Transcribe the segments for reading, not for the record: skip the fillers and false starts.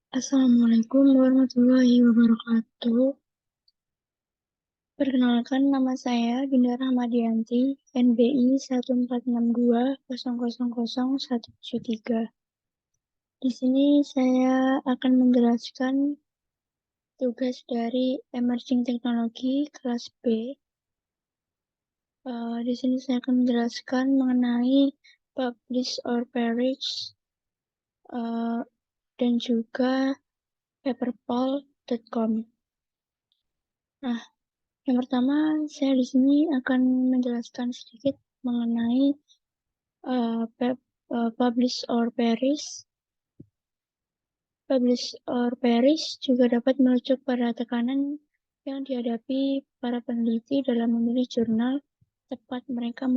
Assalamualaikum warahmatullahi wabarakatuh. Perkenalkan, nama saya Dinda Rahmadianti, NBI 1462000173. Di sini saya akan menjelaskan tugas dari Emerging Technology kelas B. Di sini saya akan menjelaskan mengenai publish or perish dan juga paperpal.com. Nah, yang pertama, saya di sini akan menjelaskan sedikit mengenai publish or perish. Publish or perish juga dapat merujuk pada tekanan yang dihadapi para peneliti dalam memilih jurnal tepat mereka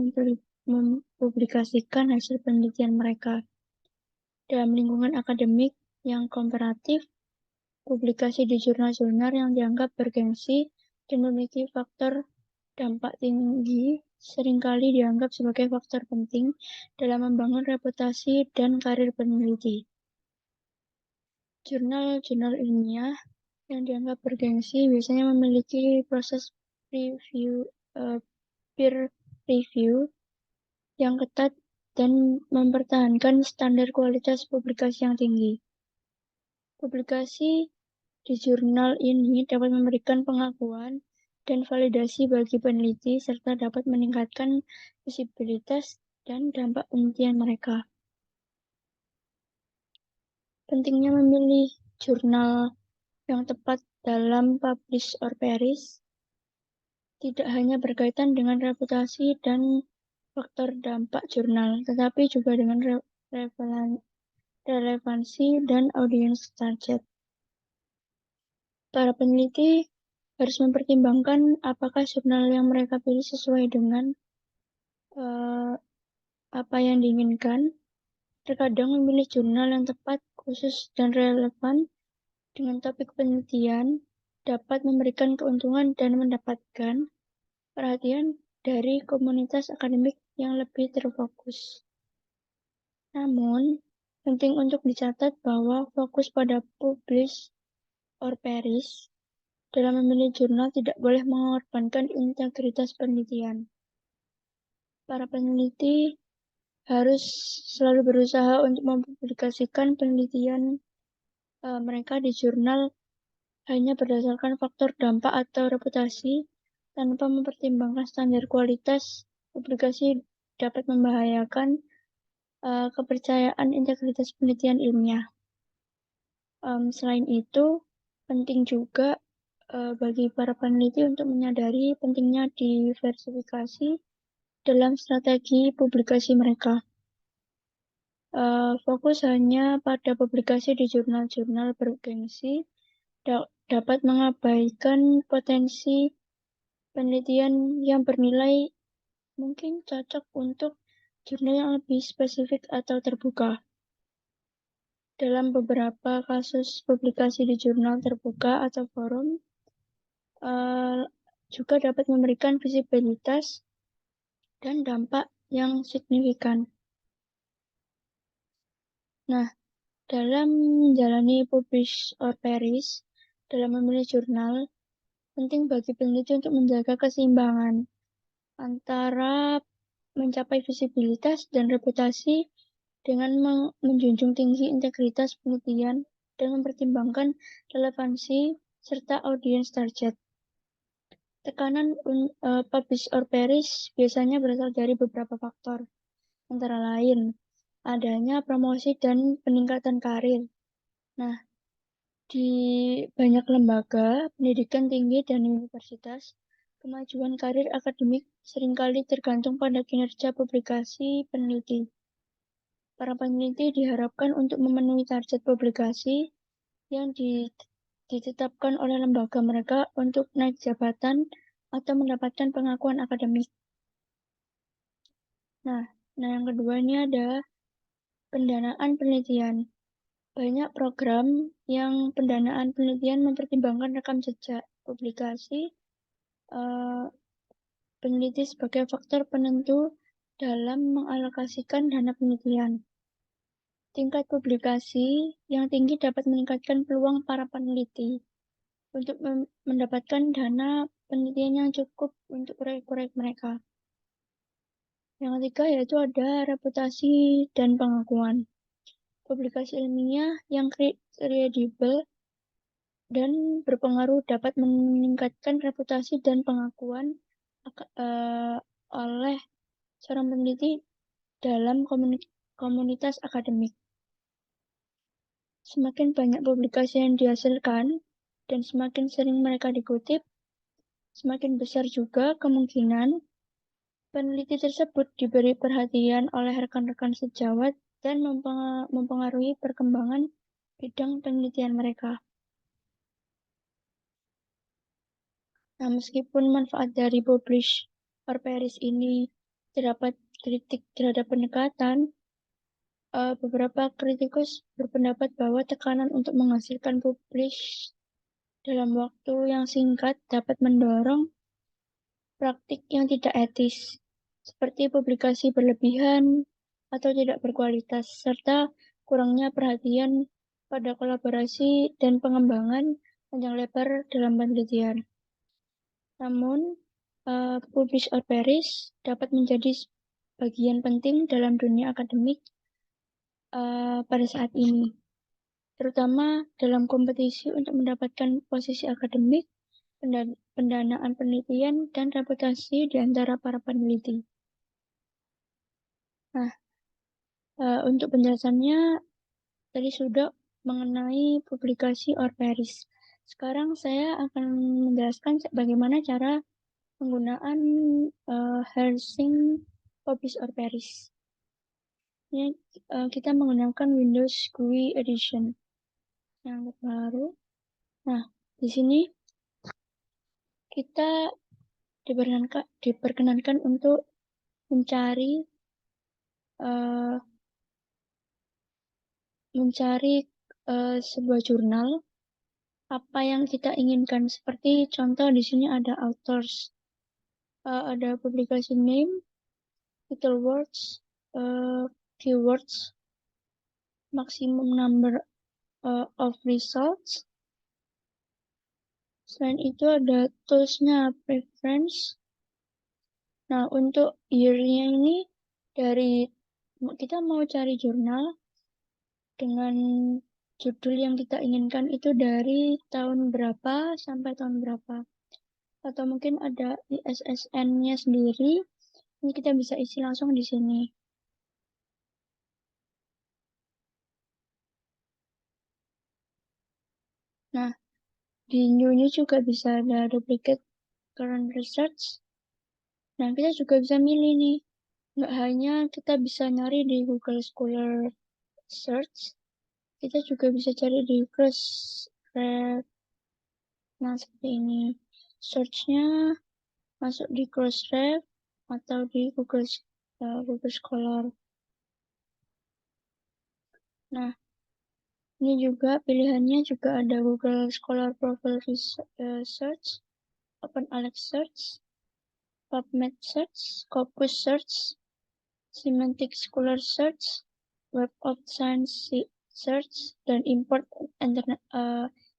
mempublikasikan hasil penelitian mereka. Dalam lingkungan akademik yang komparatif, publikasi di jurnal-jurnal yang dianggap bergengsi dan memiliki faktor dampak tinggi seringkali dianggap sebagai faktor penting dalam membangun reputasi dan karir peneliti. Jurnal-jurnal ilmiah yang dianggap bergengsi biasanya memiliki proses peer review yang ketat dan mempertahankan standar kualitas publikasi yang tinggi. Publikasi di jurnal ini dapat memberikan pengakuan dan validasi bagi peneliti serta dapat meningkatkan visibilitas dan dampak penelitian mereka. Pentingnya memilih jurnal yang tepat dalam publish or perish tidak hanya berkaitan dengan reputasi dan faktor dampak jurnal, tetapi juga dengan relevansi dan audiens target. Para peneliti harus mempertimbangkan apakah jurnal yang mereka pilih sesuai dengan apa yang diinginkan. Terkadang memilih jurnal yang tepat, khusus, dan relevan dengan topik penelitian dapat memberikan keuntungan dan mendapatkan perhatian dari komunitas akademik yang lebih terfokus. Namun, penting untuk dicatat bahwa fokus pada publish or perish dalam memilih jurnal tidak boleh mengorbankan integritas penelitian. Para peneliti harus selalu berusaha untuk mempublikasikan penelitian mereka di jurnal hanya berdasarkan faktor dampak atau reputasi tanpa mempertimbangkan standar kualitas publikasi dapat membahayakan kepercayaan integritas penelitian ilmiah. Selain itu, penting juga bagi para peneliti untuk menyadari pentingnya diversifikasi dalam strategi publikasi mereka. Fokus hanya pada publikasi di jurnal-jurnal bergengsi dapat mengabaikan potensi penelitian yang bernilai mungkin cocok untuk jurnal yang lebih spesifik atau terbuka. Dalam beberapa kasus publikasi di jurnal terbuka atau forum, juga dapat memberikan visibilitas dan dampak yang signifikan. Nah, dalam menjalani publish or perish, dalam memilih jurnal, penting bagi peneliti untuk menjaga keseimbangan antara mencapai visibilitas dan reputasi dengan menjunjung tinggi integritas penelitian dan mempertimbangkan relevansi serta audiens target. Tekanan publish or perish biasanya berasal dari beberapa faktor, antara lain adanya promosi dan peningkatan karir. Nah, di banyak lembaga pendidikan tinggi dan universitas, kemajuan karir akademik seringkali tergantung pada kinerja publikasi peneliti. Para peneliti diharapkan untuk memenuhi target publikasi yang ditetapkan oleh lembaga mereka untuk naik jabatan atau mendapatkan pengakuan akademik. Nah, yang kedua ini ada pendanaan penelitian. Banyak program yang pendanaan penelitian mempertimbangkan rekam jejak publikasi peneliti sebagai faktor penentu dalam mengalokasikan dana penelitian. Tingkat publikasi yang tinggi dapat meningkatkan peluang para peneliti untuk mendapatkan dana penelitian yang cukup untuk proyek-proyek mereka. Yang ketiga yaitu ada reputasi dan pengakuan. Publikasi ilmiah yang kredibel dan berpengaruh dapat meningkatkan reputasi dan pengakuan oleh seorang peneliti dalam komunitas akademik. Semakin banyak publikasi yang dihasilkan dan semakin sering mereka dikutip, semakin besar juga kemungkinan peneliti tersebut diberi perhatian oleh rekan-rekan sejawat dan mempengaruhi perkembangan bidang penelitian mereka. Nah, meskipun manfaat dari publish or perish ini terdapat kritik terhadap pendekatan, beberapa kritikus berpendapat bahwa tekanan untuk menghasilkan publish dalam waktu yang singkat dapat mendorong praktik yang tidak etis, seperti publikasi berlebihan atau tidak berkualitas, serta kurangnya perhatian pada kolaborasi dan pengembangan panjang lebar dalam penelitian. Namun, publish or perish dapat menjadi bagian penting dalam dunia akademik pada saat ini, terutama dalam kompetisi untuk mendapatkan posisi akademik, pendanaan penelitian, dan reputasi di antara para peneliti. Nah, untuk penjelasannya tadi sudah mengenai publikasi or perish. Sekarang saya akan menjelaskan bagaimana cara penggunaan Hersing publish or perish. Ini kita menggunakan Windows GUI Edition yang terbaru. Nah, di sini kita diperkenankan untuk mencari sebuah jurnal apa yang kita inginkan. Seperti contoh di sini ada authors, ada publication name, title words, keywords, maximum number of results. Selain itu ada toolsnya, preference. Nah, untuk year-nya ini dari kita mau cari jurnal dengan judul yang kita inginkan itu dari tahun berapa sampai tahun berapa. Atau mungkin ada ISSN-nya sendiri, ini kita bisa isi langsung di sini. Nah, di new-nya juga bisa ada duplicate current research. Nah, kita juga bisa milih nih. Nggak hanya kita bisa nyari di Google Scholar Search, kita juga bisa cari di Crossref. Nah, seperti ini. Search-nya masuk di Crossref atau di Google Scholar. Nah, ini juga pilihannya juga ada Google Scholar Profile Search, OpenAlex Search, PubMed Search, Scopus Search, Semantic Scholar Search, Web of Science Search, dan Import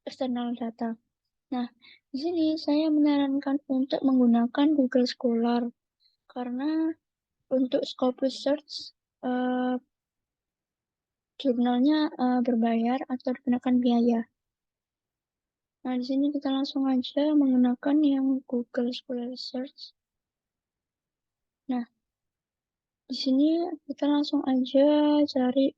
External Data. Nah, di sini saya menyarankan untuk menggunakan Google Scholar karena untuk Scopus Search jurnalnya berbayar atau dikenakan biaya. Nah, di sini kita langsung aja menggunakan yang Google Scholar Search. Nah, di sini kita langsung aja cari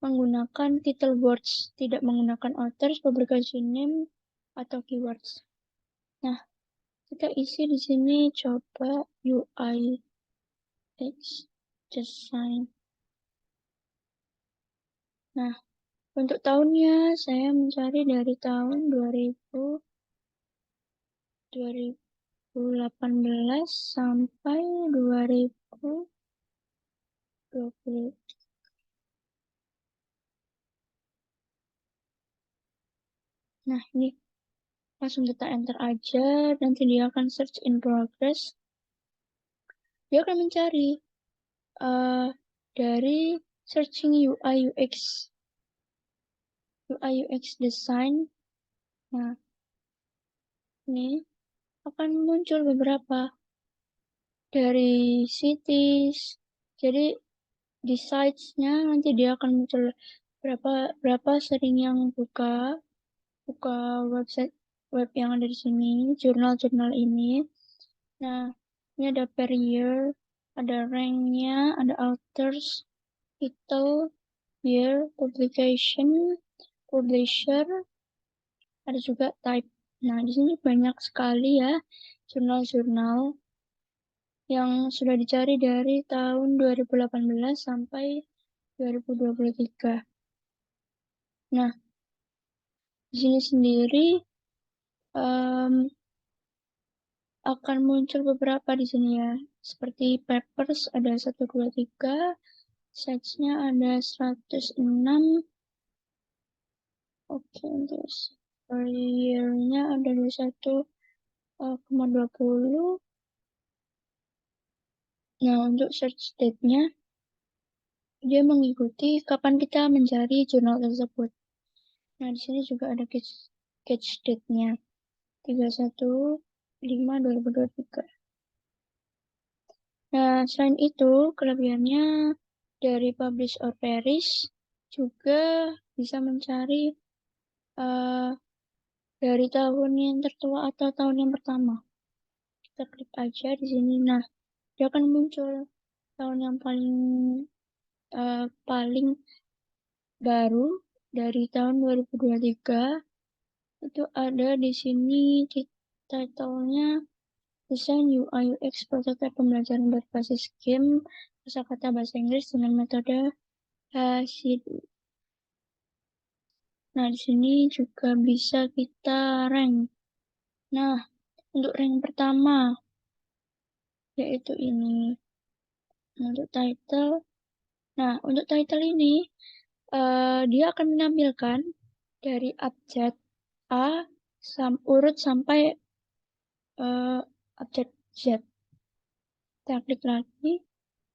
menggunakan title words, tidak menggunakan authors, publication name, atau keywords. Nah, kita isi di sini coba UI X design. Nah, untuk tahunnya saya mencari dari tahun 2018 sampai 2020. Nah, ini langsung kita enter aja, nanti dia akan search in progress. Dia akan mencari dari searching UI UX design. Nah, ini akan muncul beberapa dari cities. Jadi di sites-nya nanti dia akan muncul berapa sering yang buka website web yang ada di sini, jurnal-jurnal ini. Nah, ini ada per year, ada rank-nya, ada authors, title, year, publication, publisher, ada juga type. Nah, di sini banyak sekali ya jurnal-jurnal yang sudah dicari dari tahun 2018 sampai 2023. Nah, di sini sendiri akan muncul beberapa di sini ya. Seperti papers ada 1, 2, 3. Size-nya ada 106. Oke, terus per year-nya ada 21,20. Nah, untuk search date-nya, dia mengikuti kapan kita mencari jurnal tersebut. Nah, di sini juga ada catch date-nya. 31/5/2023. Nah, selain itu, kelebihannya dari publish or perish juga bisa mencari dari tahun yang tertua atau tahun yang pertama. Kita klik aja di sini. Nah, dia akan muncul tahun yang paling baru dari tahun 2023. Itu ada di sini di title-nya Desain UI UX prototipe pembelajaran berbasis game kosakata bahasa Inggris dengan metode Hasidu. Nah, di sini juga bisa kita rank. Nah, untuk rank pertama, yaitu ini. Untuk title. Nah, untuk title ini, dia akan menampilkan dari abjad A urut sampai abjad Z. Kita klik lagi.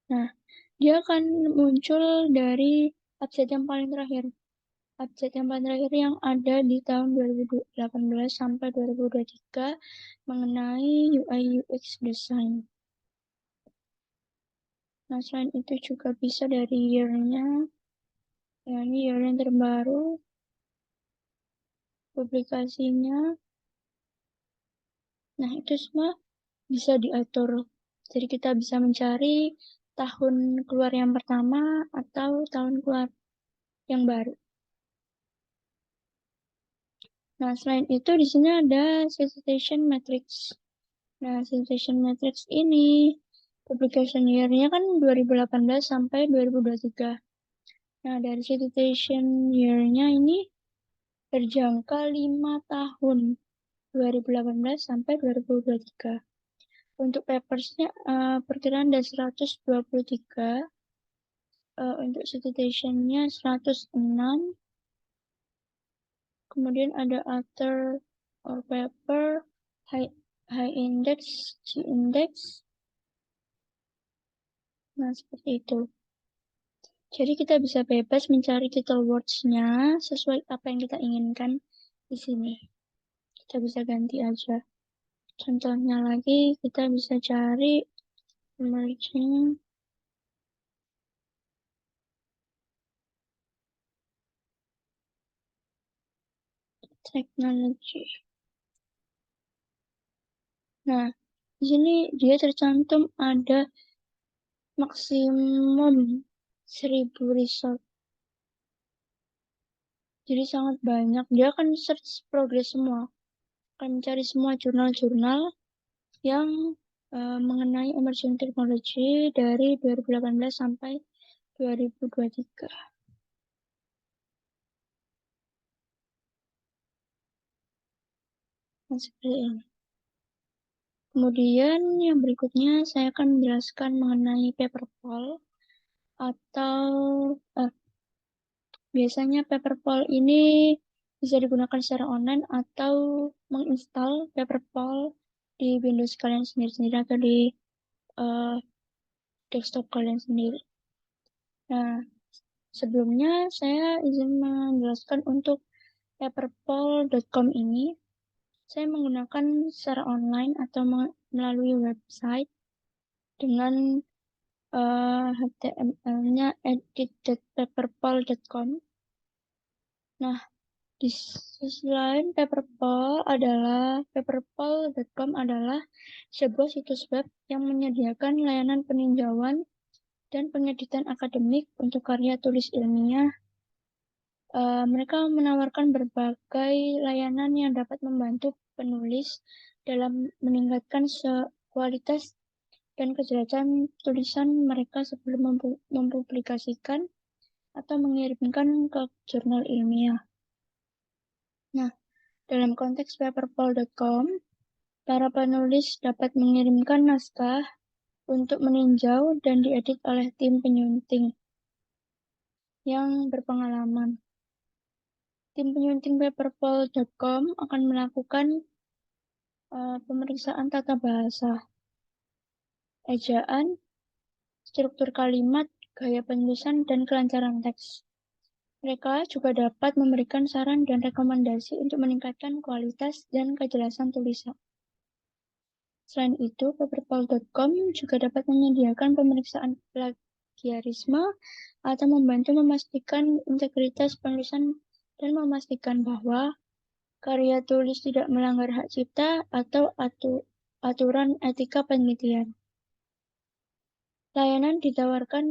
Nah, dia akan muncul dari abjad yang paling terakhir. Abjad yang paling terakhir yang ada di tahun 2018 sampai 2023 mengenai UI UX design. Nah, selain itu juga bisa dari year-nya, ya ini year yang terbaru, publikasinya. Nah, itu semua bisa diatur. Jadi kita bisa mencari tahun keluar yang pertama atau tahun keluar yang baru. Nah, selain itu di sini ada citation matrix. Nah, citation matrix ini publication year-nya kan 2018 sampai 2023. Nah, dari citation year-nya ini terjangka 5 tahun, 2018 sampai 2023. Untuk papersnya perkiraan ada 123, untuk citation-nya 106, kemudian ada author or paper, high index, G index. Nah, seperti itu. Jadi kita bisa bebas mencari title words-nya sesuai apa yang kita inginkan di sini. Kita bisa ganti aja. Contohnya lagi, kita bisa cari emerging technology. Nah, di sini dia tercantum ada maksimum 1000 result. Jadi sangat banyak. Dia akan search progress semua. Akan mencari semua jurnal-jurnal yang mengenai emerging technology dari 2018 sampai 2023. Nah, seperti ini. Kemudian yang berikutnya saya akan menjelaskan mengenai paper poll atau biasanya paper poll ini bisa digunakan secara online atau menginstal paper poll di Windows kalian sendiri-sendiri atau di desktop kalian sendiri. Nah, Sebelumnya, saya izin menjelaskan untuk paperpol.com ini. Saya menggunakan secara online atau melalui website dengan HTML-nya edit.paperpol.com. Nah, di sisi lain, paperpol.com adalah sebuah situs web yang menyediakan layanan peninjauan dan pengeditan akademik untuk karya tulis ilmiah. Mereka menawarkan berbagai layanan yang dapat membantu penulis dalam meningkatkan kualitas dan kejelasan tulisan mereka sebelum mempublikasikan atau mengirimkan ke jurnal ilmiah. Nah, dalam konteks paperpol.com, para penulis dapat mengirimkan naskah untuk meninjau dan diedit oleh tim penyunting yang berpengalaman. Tim penyunting paperpol.com akan melakukan pemeriksaan tata bahasa, ejaan, struktur kalimat, gaya penulisan, dan kelancaran teks. Mereka juga dapat memberikan saran dan rekomendasi untuk meningkatkan kualitas dan kejelasan tulisan. Selain itu, paperpol.com juga dapat menyediakan pemeriksaan plagiarisme atau membantu memastikan integritas penulisan dan memastikan bahwa karya tulis tidak melanggar hak cipta atau aturan etika penelitian. Layanan ditawarkan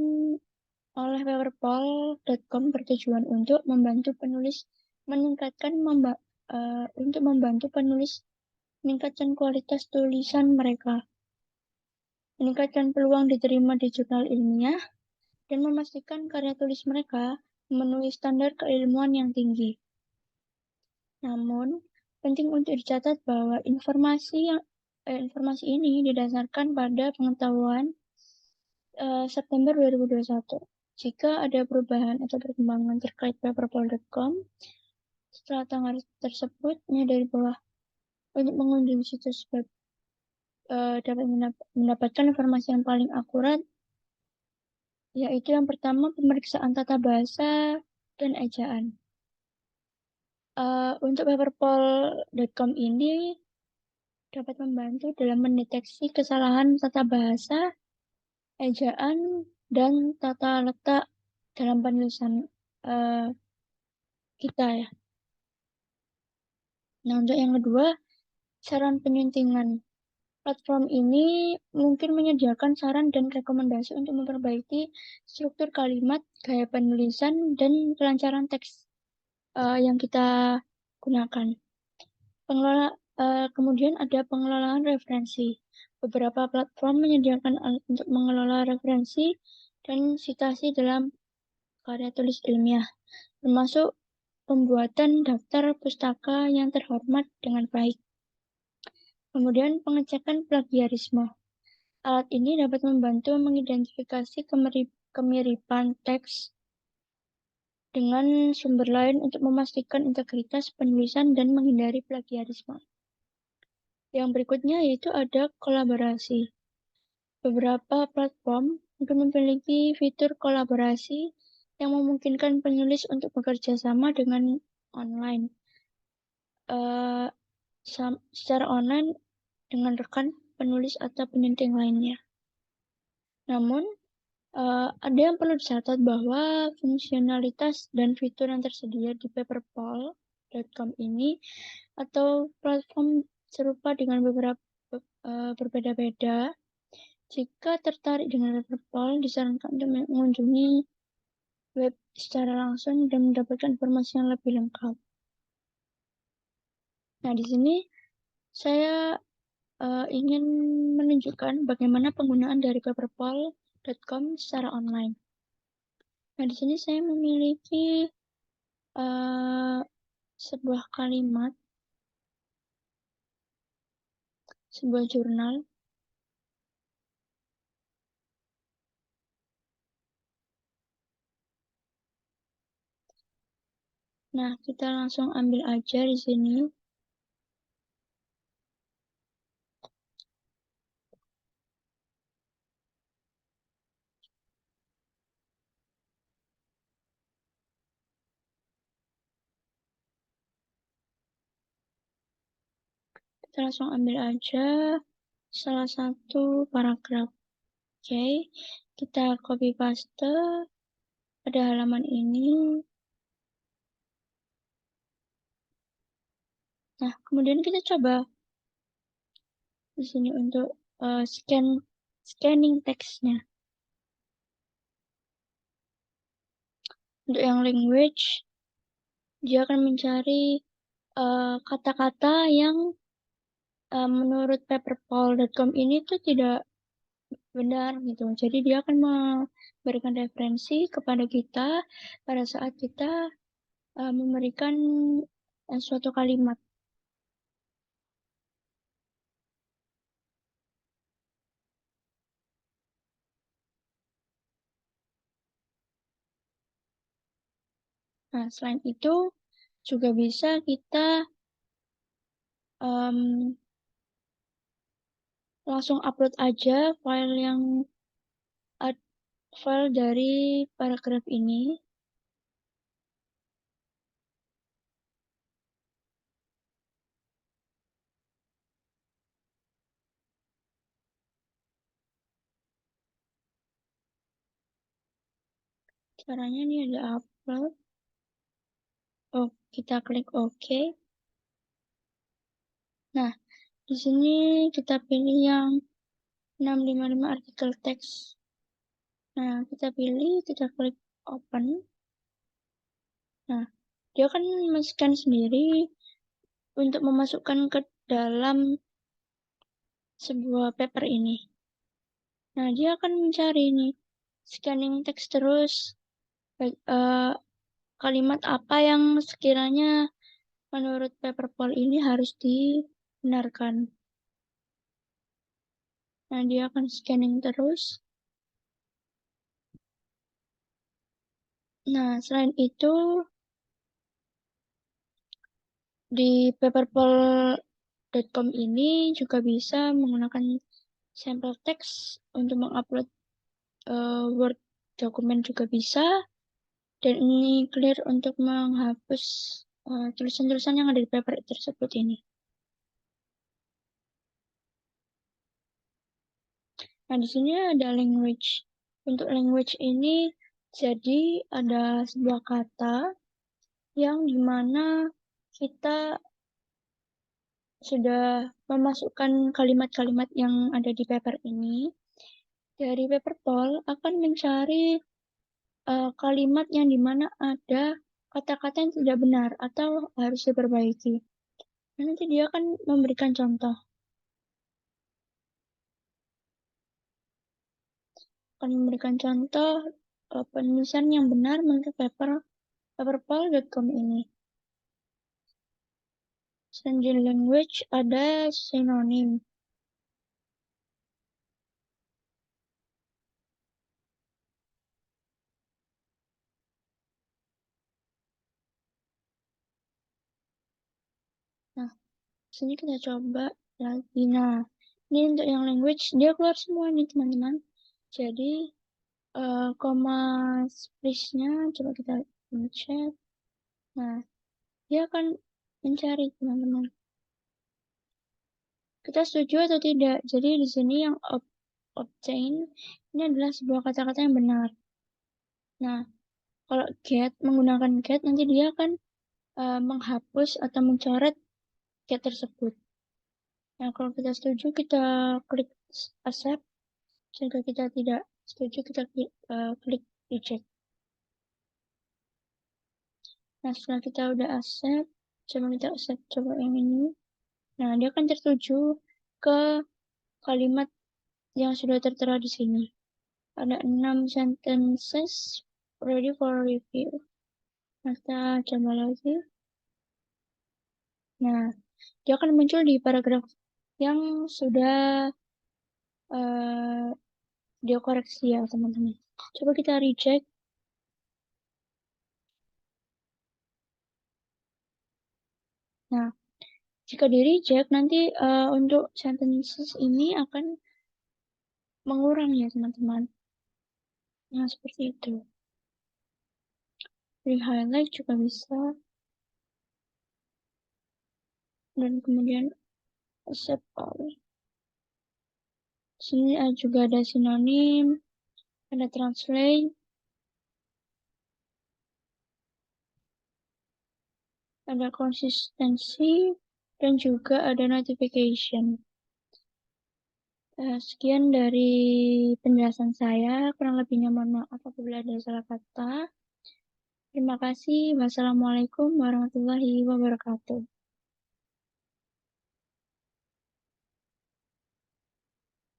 oleh paperpol.com bertujuan untuk membantu penulis meningkatkan kualitas tulisan mereka, meningkatkan peluang diterima di jurnal ilmiah, dan memastikan karya tulis mereka memenuhi standar keilmuan yang tinggi. Namun, penting untuk dicatat bahwa informasi ini didasarkan pada pengetahuan September 2021. Jika ada perubahan atau perkembangan terkait paperpol.com setelah tanggal tersebut, menyadari bahwa untuk mengunjungi situs web dapat mendapatkan informasi yang paling akurat, yaitu yang pertama pemeriksaan tata bahasa dan ejaan. Untuk paperpol.com ini dapat membantu dalam mendeteksi kesalahan tata bahasa, ejaan, dan tata letak dalam penulisan kita ya. Nah, untuk yang kedua, saran penyuntingan. Platform ini mungkin menyediakan saran dan rekomendasi untuk memperbaiki struktur kalimat, gaya penulisan, dan kelancaran teks yang kita gunakan. Kemudian ada pengelolaan referensi. Beberapa platform menyediakan alat untuk mengelola referensi dan citasi dalam karya tulis ilmiah, termasuk pembuatan daftar pustaka yang terhormat dengan baik. Kemudian pengecekan plagiarisme. Alat ini dapat membantu mengidentifikasi kemiripan teks dengan sumber lain untuk memastikan integritas penulisan dan menghindari plagiarisme. Yang berikutnya yaitu ada kolaborasi. Beberapa platform mungkin memiliki fitur kolaborasi yang memungkinkan penulis untuk bekerja sama dengan online. Secara online dengan rekan penulis atau penyunting lainnya. Namun, ada yang perlu dicatat bahwa fungsionalitas dan fitur yang tersedia di paperpol.com ini atau platform serupa dengan beberapa berbeda-beda. Jika tertarik dengan paperpol, disarankan untuk mengunjungi web secara langsung dan mendapatkan informasi yang lebih lengkap. Nah, di sini saya ingin menunjukkan bagaimana penggunaan dari paperpol.com secara online. Nah, di sini saya memiliki sebuah kalimat, sebuah jurnal. Nah, kita langsung ambil aja di sini. Kita langsung ambil aja salah satu paragraf. Oke, kita copy paste pada halaman ini. Nah, kemudian kita coba di sini untuk scanning teksnya. Untuk yang language, dia akan mencari kata-kata yang menurut paperpol.com ini tuh tidak benar gitu. Jadi dia akan memberikan referensi kepada kita pada saat kita memberikan suatu kalimat. Nah, selain itu juga bisa kita langsung upload aja file dari paragraf ini. Caranya ini ada upload. Oh, kita klik OK. Nah, di sini kita pilih yang 655 artikel teks. Nah, kita pilih, kita klik open. Nah, dia akan men-scan sendiri untuk memasukkan ke dalam sebuah paper ini. Nah, dia akan mencari nih, scanning teks terus, kalimat apa yang sekiranya menurut paperpol ini harus dibenarkan. Nah, dia akan scanning terus. Nah, selain itu, di paperpol.com ini juga bisa menggunakan sampel teks untuk mengupload Word dokumen juga bisa. Dan ini clear untuk menghapus tulisan-tulisan yang ada di paper tersebut ini. Nah, di sini ada language. Untuk language ini, jadi ada sebuah kata yang dimana kita sudah memasukkan kalimat-kalimat yang ada di paper ini. Dari paperpol akan mencari kalimat yang dimana ada kata-kata yang tidak benar atau harus diperbaiki. Nanti dia akan memberikan contoh. Akan memberikan contoh penulisan yang benar menurut paperpol.com ini. Selain language ada sinonim. Nah, sini kita coba lagi. Nah, ini untuk yang language dia keluar semua nih teman-teman. Jadi koma space-nya coba kita cek. Nah, dia akan mencari teman-teman. Kita setuju atau tidak? Jadi di sini yang obtain ini adalah sebuah kata-kata yang benar. Nah, kalau get menggunakan get nanti dia akan menghapus atau mencoret get tersebut. Nah, kalau kita setuju kita klik accept. Jika kita tidak setuju kita klik reject. Nah, setelah kita udah accept, coba kita accept coba yang ini. Nah, dia akan tertuju ke kalimat yang sudah tertera di sini. Ada 6 sentences ready for review. Nah, kita coba lagi. Nah, dia akan muncul di paragraf yang sudah dia koreksi ya, teman-teman. Coba kita reject. Nah, jika di reject, nanti untuk sentences ini akan mengurang ya, teman-teman. Nah, seperti itu. Di highlight juga bisa. Dan kemudian acceptable. Sini juga ada sinonim, ada translate, ada konsistensi, dan juga ada notification. Sekian dari penjelasan saya, kurang lebihnya mohon maaf apabila ada salah kata. Terima kasih. Wassalamualaikum warahmatullahi wabarakatuh.